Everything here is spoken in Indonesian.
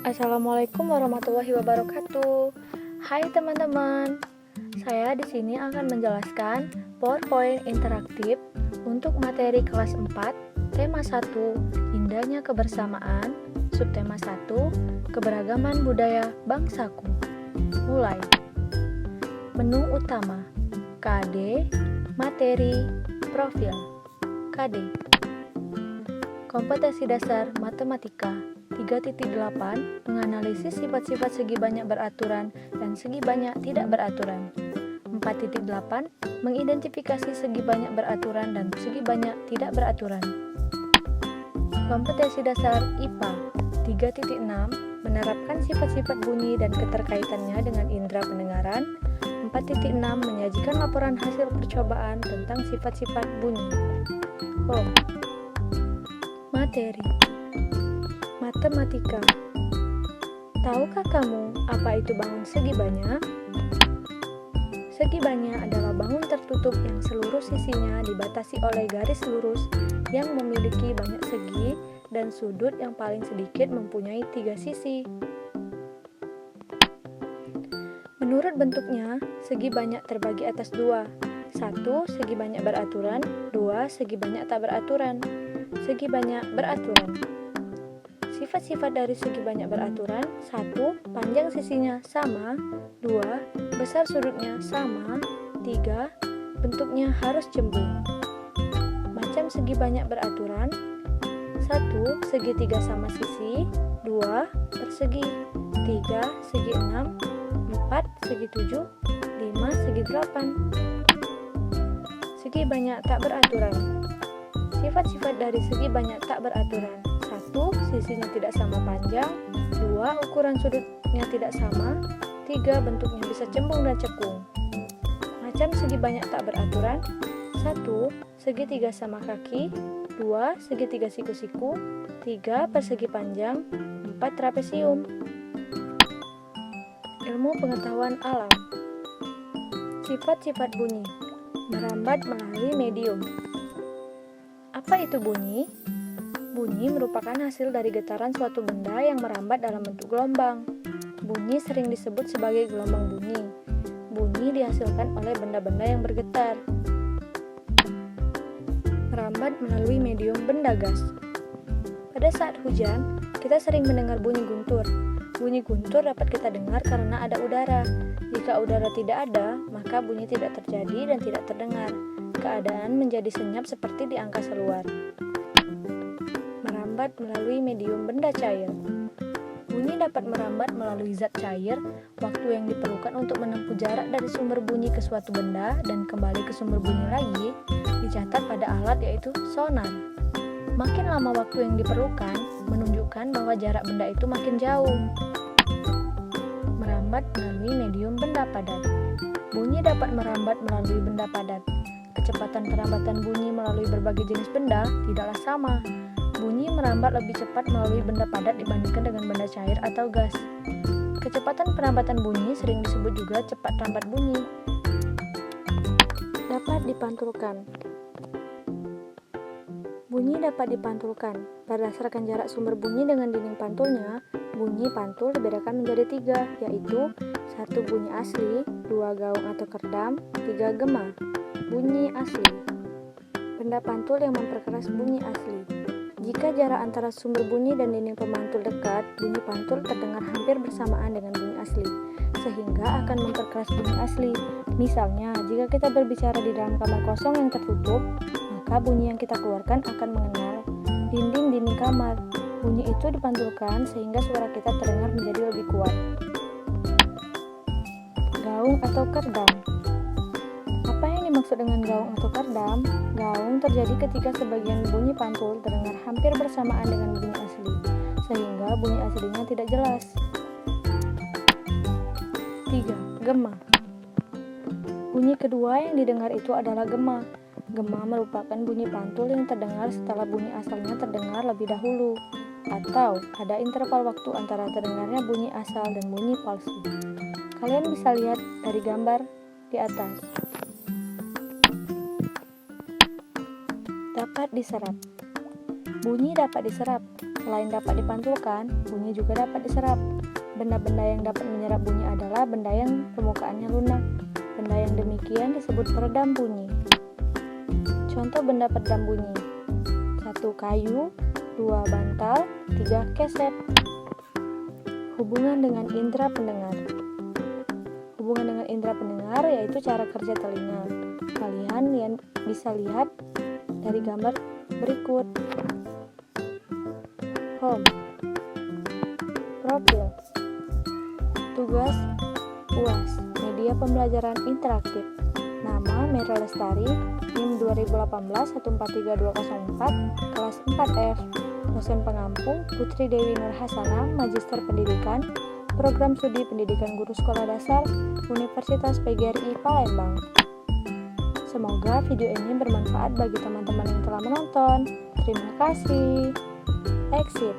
Assalamualaikum warahmatullahi wabarakatuh. Hai teman-teman, saya di sini akan menjelaskan PowerPoint interaktif untuk materi kelas 4, tema 1, indahnya kebersamaan, subtema 1, keberagaman budaya bangsaku. Mulai. Menu utama, KD, materi, profil. KD. Kompetensi dasar matematika 3.8 menganalisis sifat-sifat segi banyak beraturan dan segi banyak tidak beraturan. 4.8 mengidentifikasi segi banyak beraturan dan segi banyak tidak beraturan. Kompetensi dasar IPA 3.6 menerapkan sifat-sifat bunyi dan keterkaitannya dengan indera pendengaran. 4.6 menyajikan laporan hasil percobaan tentang sifat-sifat bunyi. Materi matematika. Tahukah kamu apa itu bangun segi banyak? Segi banyak adalah bangun tertutup yang seluruh sisinya dibatasi oleh garis lurus yang memiliki banyak segi dan sudut yang paling sedikit mempunyai 3 sisi. Menurut bentuknya, segi banyak terbagi atas 2. 1. Segi banyak beraturan. 2. Segi banyak tak beraturan. Segi banyak beraturan. Sifat-sifat dari segi banyak beraturan: 1. Panjang sisinya sama. 2. Besar sudutnya sama. 3. Bentuknya harus cembung. Macam segi banyak beraturan: 1. Segitiga sama sisi. 2. Persegi. 3. Segi 6. 4. Segi 7. 5. Segi 8. Segi banyak tak beraturan. Sifat-sifat dari segi banyak tak beraturan: 1. Sisinya tidak sama panjang. 2. Ukuran sudutnya tidak sama. 3. Bentuknya bisa cembung dan cekung. Macam segi banyak tak beraturan: 1. Segitiga sama kaki. 2. Segitiga siku-siku. 3. Persegi panjang. 4. Trapesium. Ilmu pengetahuan alam. Sifat-sifat bunyi. Merambat melalui medium. Apa itu bunyi? Bunyi merupakan hasil dari getaran suatu benda yang merambat dalam bentuk gelombang. Bunyi sering disebut sebagai gelombang bunyi. Bunyi dihasilkan oleh benda-benda yang bergetar. Merambat melalui medium benda gas. Pada saat hujan, kita sering mendengar bunyi guntur. Bunyi guntur dapat kita dengar karena ada udara. Jika udara tidak ada, maka bunyi tidak terjadi dan tidak terdengar. Keadaan menjadi senyap seperti di angkasa luar. Merambat melalui medium benda cair. Bunyi dapat merambat melalui zat cair waktu yang diperlukan untuk menempuh jarak dari sumber bunyi ke suatu benda dan kembali ke sumber bunyi lagi dicatat pada alat yaitu sonar. Makin lama waktu yang diperlukan menunjukkan bahwa jarak benda itu makin jauh. Merambat melalui medium benda padat. Bunyi dapat merambat melalui benda padat. Kecepatan perambatan bunyi melalui berbagai jenis benda tidaklah sama. Bunyi merambat lebih cepat melalui benda padat dibandingkan dengan benda cair atau gas. Kecepatan perambatan bunyi sering disebut juga cepat rambat bunyi. Dapat dipantulkan. Bunyi dapat dipantulkan. Berdasarkan jarak sumber bunyi dengan dinding pantulnya, bunyi pantul dibedakan menjadi 3, yaitu 1. Bunyi asli, 2. Gaung atau kerdam, 3. Gema. Bunyi asli. Benda pantul yang memperkeras bunyi asli. Jika jarak antara sumber bunyi dan dinding pemantul dekat, bunyi pantul terdengar hampir bersamaan dengan bunyi asli, sehingga akan memperkeras bunyi asli. Misalnya, jika kita berbicara di dalam kamar kosong yang tertutup, maka bunyi yang kita keluarkan akan mengenal dinding-dinding kamar. Bunyi itu dipantulkan sehingga suara kita terdengar menjadi lebih kuat. Gaung atau kerdam. Apa yang dimaksud dengan gaung atau kerdam? Gaung terjadi ketika sebagian bunyi pantul terdengar hampir bersamaan dengan bunyi asli, sehingga bunyi aslinya tidak jelas. 3. Gema. Bunyi kedua yang didengar itu adalah gema. Gema merupakan bunyi pantul yang terdengar setelah bunyi asalnya terdengar lebih dahulu, atau ada interval waktu antara terdengarnya bunyi asal dan bunyi palsu. Kalian bisa lihat dari gambar di atas. Dapat diserap. Bunyi dapat diserap. Selain dapat dipantulkan, bunyi juga dapat diserap. Benda-benda yang dapat menyerap bunyi adalah benda yang permukaannya lunak. Benda yang demikian disebut peredam bunyi. Contoh benda peredam bunyi: 1 kayu, 2 bantal, 3 keset. Hubungan dengan indera pendengar. Hubungan dengan indera pendengar yaitu cara kerja telinga. Kalian bisa lihat dari gambar berikut. Home. Profil. Tugas UAS, media pembelajaran interaktif. Nama Mira Lestari, NIM 2018143204, kelas 4F. Dosen pengampu Putri Dewi Nurhasana, Magister Pendidikan, Program Studi Pendidikan Guru Sekolah Dasar, Universitas PGRI Palembang. Semoga video ini bermanfaat bagi teman-teman yang telah menonton. Terima kasih. Exit.